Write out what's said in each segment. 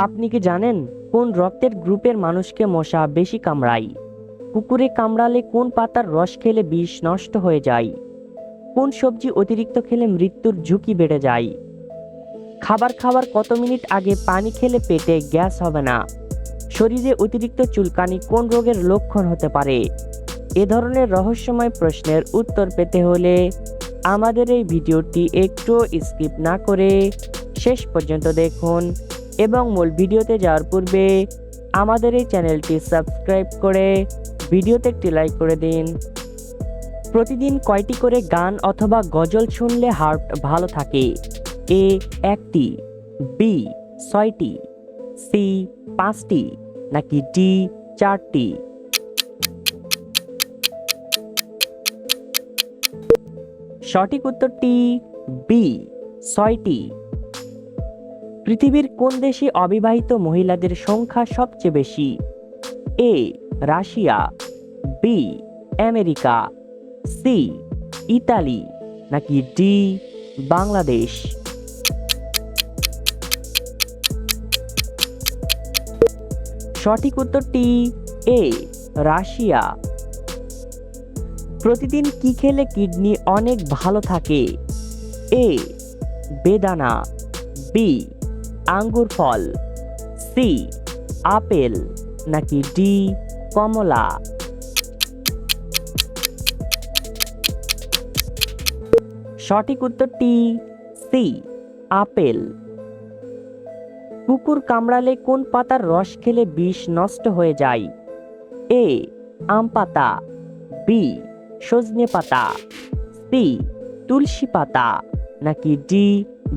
আপনি কি জানেন কোন রক্তের গ্রুপের মানুষকে মশা বেশি কামড়ায়? কুকুরে কামড়ালে কোন পাতার রস খেলে বিষ নষ্ট হয়ে যায়? কোন সবজি অতিরিক্ত খেলে মৃত্যুর ঝুঁকি বেড়ে যায়? খাবার খাওয়ার কত মিনিট আগে পানি খেলে পেটে গ্যাস হবে না? শরীরে অতিরিক্ত চুলকানি কোন রোগের লক্ষণ হতে পারে? এ ধরনের রহস্যময় প্রশ্নের উত্তর পেতে হলে আমাদের এই ভিডিওটি একটু স্কিপ না করে শেষ পর্যন্ত দেখুন এবং মূল ভিডিওতে যাওয়ার পূর্বে আমাদের এই চ্যানেলটি সাবস্ক্রাইব করে ভিডিওতে একটি লাইক করে দিন। প্রতিদিন কয়টি করে গান অথবা গজল শুনলে হার্ট ভালো থাকে? এ 1টি, বি 6টি, সি 5টি, নাকি ডি 4টি? সঠিক উত্তরটি বি 6টি। পৃথিবীর কোন দেশে অবিবাহিত মহিলাদের সংখ্যা সবচেয়ে বেশি? A Russia, B America, C Italy, নাকি ডি বাংলাদেশ? সঠিক উত্তরটি এ রাশিয়া। প্রতিদিন কি খেলে কিডনি অনেক ভালো থাকে? এ বেদানা, বি আঙ্গুর ফল, সি আপেল, নাকি ডি কমলা? সঠিক উত্তরটি সি আপেল। কুকুর কামড়ালে কোন পাতার রস খেলে বিষ নষ্ট হয়ে যায়? এ আম পাতা, বি সজনে পাতা, সি তুলসী পাতা, নাকি ডি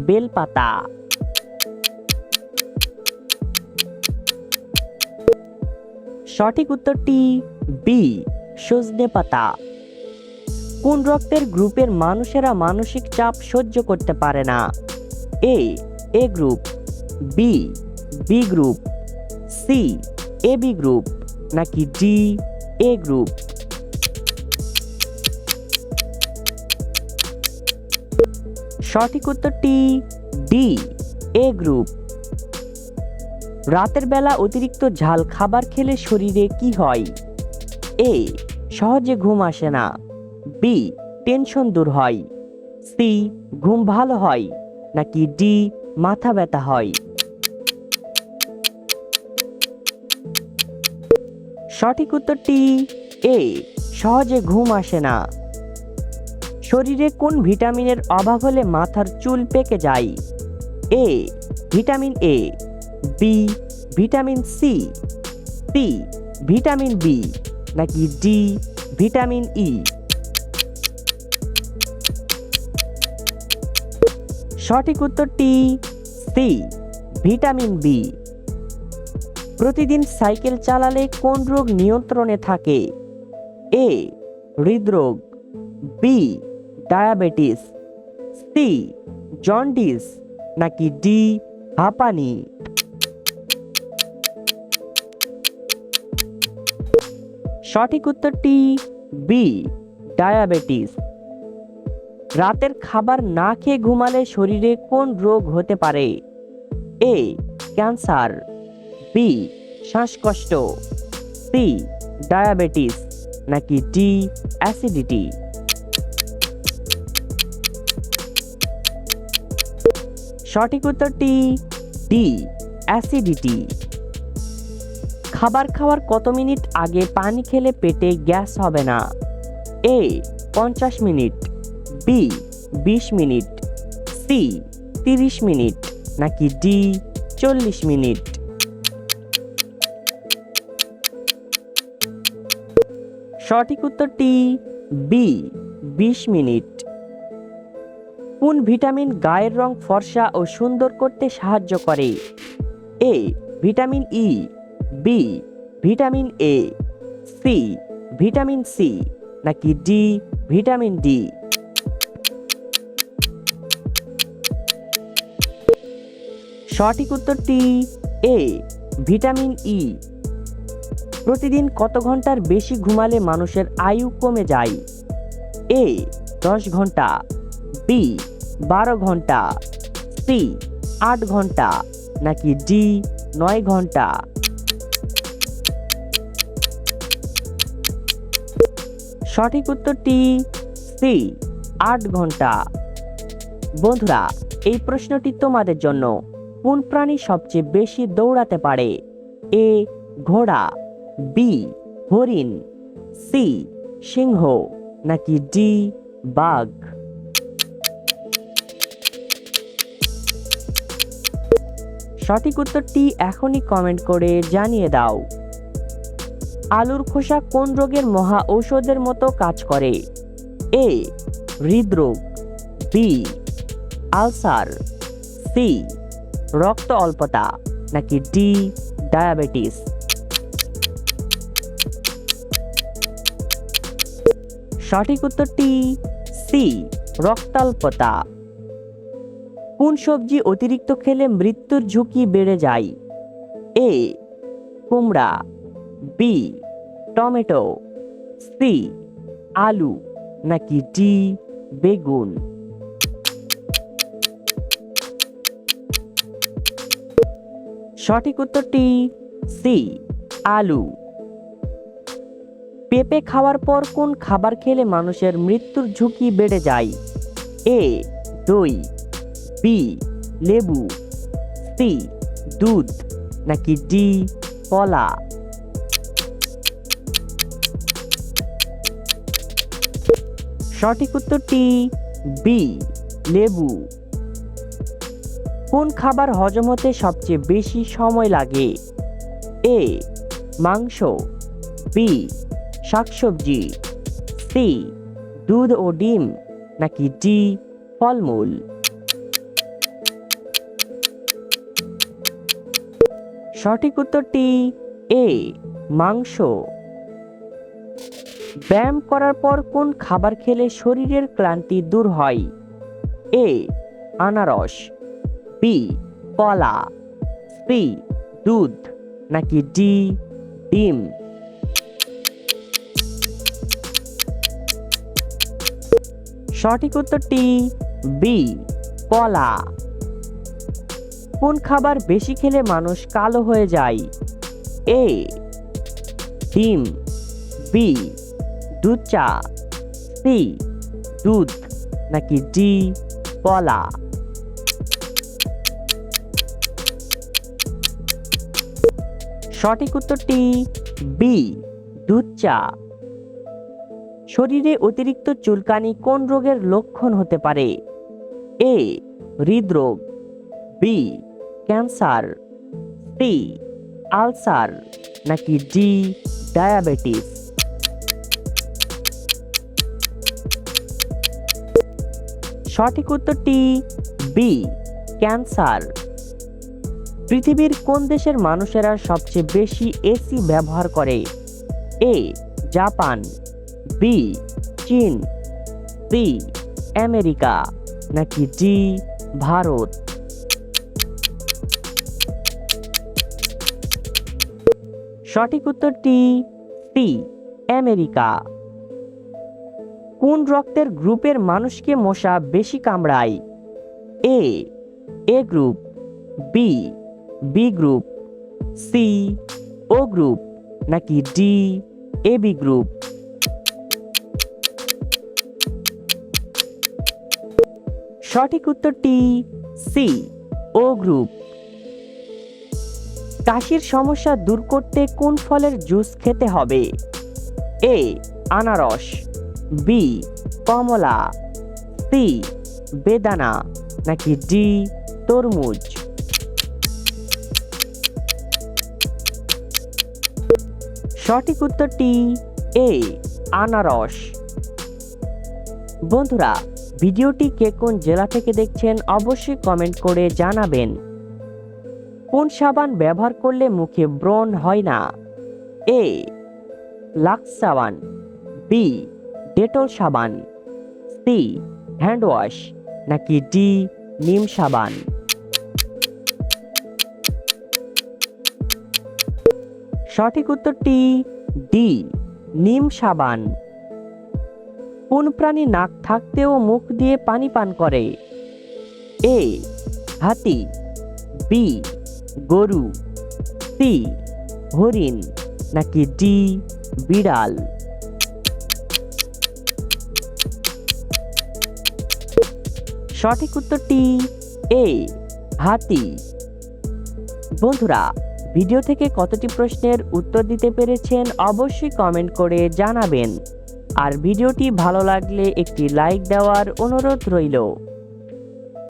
বেল পাতা? সঠিক উত্তরটি বি সজনে পাতা। কোন রক্তের গ্রুপের মানুষেরা মানসিক চাপ সহ্য করতে পারে না? A group, B B group, C A B group, নাকি ডি এ গ্রুপ? সঠিক উত্তরটি ডি এ গ্রুপ। রাতের বেলা অতিরিক্ত ঝাল খাবার খেলে শরীরে কি হয়? এ সহজে ঘুম আসে না, বি টেনশন দূর হয়, সি ঘুম ভালো হয়, নাকি ডি মাথা ব্যথা হয়? সঠিক উত্তরটি এ সহজে ঘুম আসে না। শরীরে কোন ভিটামিনের অভাব হলে মাথার চুল পেকে যায়? A vitamin A, B vitamin C, C vitamin B, নাকি ডি ভিটামিন ই? সঠিক উত্তরটি সি ভিটামিন বি। প্রতিদিন সাইকেল চালালে কোন রোগ নিয়ন্ত্রণে থাকে? এ হৃদরোগ, বি ডায়াবেটিস, সি জন্ডিস, নাকি ডি হাঁপানি? সঠিক উত্তরটি বি ডায়াবেটিস। রাতের খাবার না খেয়ে ঘুমালে শরীরে কোন রোগ হতে পারে? এ ক্যান্সার, বি শ্বাসকষ্ট, সি ডায়াবেটিস, নাকি ডি অ্যাসিডিটি? সঠিক উত্তরটি ডি অ্যাসিডিটি। খাবার খাওয়ার কত মিনিট আগে পানি খেলে পেটে গ্যাস হবে না? A 50 minute, B 20 minute, C 30 minute, নাকি ডি 40 মিনিট? সঠিক উত্তরটি বি 20 মিনিট। কোন ভিটামিন গায়ের রং ফর্সা ও সুন্দর করতে সাহায্য করে? A vitamin E, B vitamin A, C vitamin C, নাকি ডি ভিটামিন ডি? সঠিক উত্তরটি এ ভিটামিন ই। প্রতিদিন কত ঘন্টার বেশি ঘুমালে মানুষের আয়ু কমে যায়? এ 10 ঘন্টা, বি 12 ঘন্টা, সি 8 ঘন্টা, নাকি ডি 9 ঘন্টা। সঠিক উত্তরটি সি 8 ঘন্টা। বন্ধুরা, এই প্রশ্নটি তোমাদের জন্য। কোন প্রাণী সবচেয়ে বেশি দৌড়াতে পারে? এ ঘোড়া, বি হরিণ, সি সিংহ, নাকি ডি বাঘ? সঠিক উত্তরটি এখনই কমেন্ট করে জানিয়ে দাও। আলুর খোসা কোন রোগের মহা ঔষধের মতো কাজ করে? এ হৃদরোগ, বি আলসার, সি রক্ত অল্পতা, নাকি ডি ডায়াবেটিস? সঠিক উত্তরটি সি রক্তাল্পতা। কোন সবজি অতিরিক্ত খেলে মৃত্যুর ঝুঁকি বেড়ে যায়? এ কুমড়া, বি টমেটো, সি আলু, নাকি ডি বেগুন? সঠিক উত্তরটি সি আলু। পেঁপে খাওয়ার পর কোন খাবার খেলে মানুষের মৃত্যুর ঝুঁকি বেড়ে যায়? এ দই, বি লেবু, সি দুধ, নাকি ডি কলা? সঠিক উত্তরটি বি লেবু। কোন খাবার হজম হতে সবচেয়ে বেশি সময় লাগে? এ মাংস, বি শাকসবজি, সি দুধ ও ডিম, নাকি ডি ফলমূল? সঠিক উত্তরটি এ মাংস। ব্যায়াম করার পর কোন খাবার খেলে শরীরের ক্লান্তি দূর হয়? এ আনারস, বি কলা, সি দুধ, নাকি ডি ডিম? সঠিক উত্তরটি বি কলা। কোন খাবার বেশি খেলে মানুষ কালো হয়ে যায়? এ ডিম, বি দুধ চা, সি দুধ, নাকি ডি কলা? সঠিক উত্তরটি বি দুধ চা। শরীরে অতিরিক্ত চুলকানি কোন রোগের লক্ষণ হতে পারে? এ হৃদরোগ, বি ক্যান্সার, সি আলসার, নাকি ডি ডায়াবেটিস? সঠিক উত্তরটি বি ক্যান্সার। পৃথিবীর কোন দেশের মানুষেরা সবচেয়ে বেশি এসি ব্যবহার করে? এ জাপান, বি চীন, সি আমেরিকা, নাকি ডি ভারত? সঠিক উত্তরটি সি আমেরিকা। কোন রক্তের গ্রুপের মানুষকে মশা বেশি কামড়ায়? এ গ্রুপ, বি গ্রুপ, সি ও গ্রুপ, নাকি ডি এবি গ্রুপ? সঠিক উত্তরটি সি ও গ্রুপ। কাশির সমস্যা দূর করতে কোন ফলের জুস খেতে হবে? এ আনারস, বি কমলা, সি বেদানা, নাকি ডি তরমুজ? সঠিক উত্তরটি এ আনারস। বন্ধুরা, ভিডিওটি কে কোন জেলা থেকে দেখছেন অবশ্যই কমেন্ট করে জানাবেন। কোন সাবান ব্যবহার করলে মুখে ব্রণ হয় না? এ লাক্স সাবান, বি ডেটল সাবান, সি হ্যান্ড ওয়াশ, নাকি ডি নিম সাবান? সঠিক উত্তরটি ডি নিম সাবান। কোন প্রাণী নাক থাকতেও মুখ দিয়ে পানি পান করে? এ হাতি, বি গরু, সি হরিণ নাকি ডি বিড়াল? সঠিক উত্তরটি এ হাতি। বন্ধুরা, ভিডিও থেকে কতটি প্রশ্নের উত্তর দিতে পেরেছেন অবশ্যই কমেন্ট করে জানাবেন। আর ভিডিওটি ভালো লাগলে একটি লাইক দেওয়ার অনুরোধ রইল।